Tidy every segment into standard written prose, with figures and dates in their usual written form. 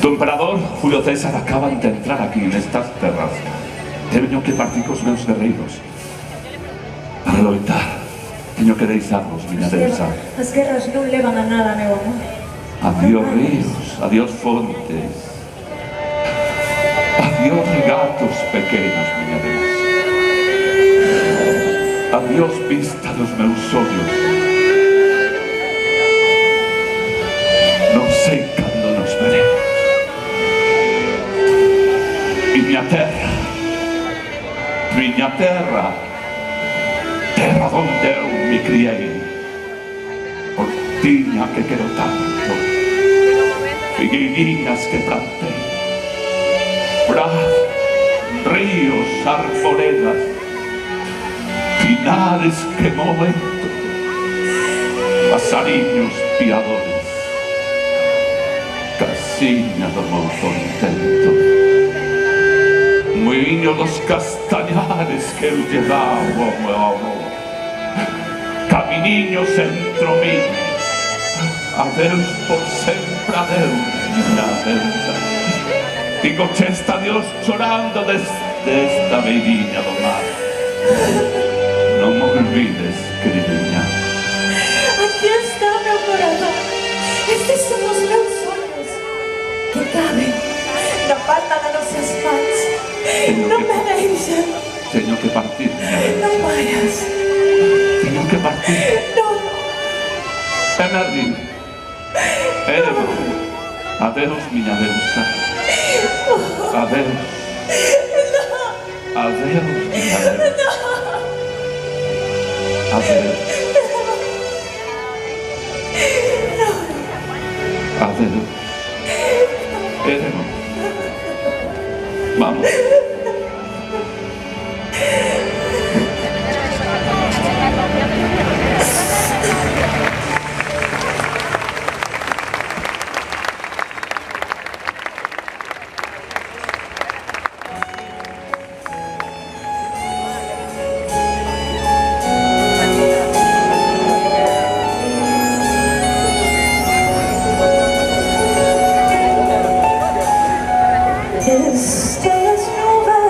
Tu emperador, Julio César, acaban de entrar aquí en estas terras. Teño que partir cos meus guerreiros para loitar. Teño que deixarlos, miña deusa. As guerras non levan a nada, meu amor. Adiós ríos, adiós fontes. Adiós gatos pequenos, miña deusa. Adiós vista dos meus ollos. Non sei cando nos veremos. E miña terra, terra donde eu me criei, portiña que quero tanto, figueiriñas que plantei, prados, ríos, arboredas, pinares que movento, pasariños piadores, casiña do meu contento, muiño dos castañares que eu lle daba ao meu amor, caminiños entro mí, adeus por sempre, adeus, miña deusa. Digo che está Dios chorando desde esta beiriña do mar. Non me olvides, queridinha. Aquí está meu corazón. Estes son os meus sonhos que caben na palma das nosas mãos. Non me deixen. Teño que partir, miña deusa. Non vayas. Teño que partir. Non. Energy. Evo. Adeus, miña deusa. Adeus. Adeus, miña deusa. Adeus. Adeus. Evo. Vamos. Estas nubes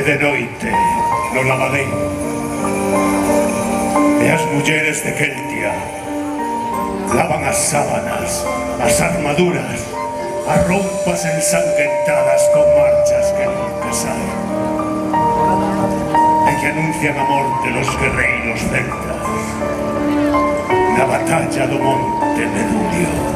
de noite no lavadeiro e as mulleres de Keltia lavan as sábanas, as armaduras, as roupas ensanguentadas con marchas que nunca saen e que anuncian a morte dos guerreiros celtas na batalla do Monte Merulio.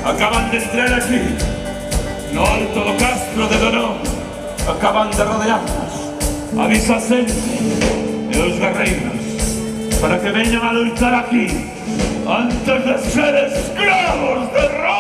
Acaban de entrar aquí, no alto do Castro de Donón, acaban de rodearnos, avisa xente e os guerreiros para que veñan a luchar aquí antes de ser escravos de Roma.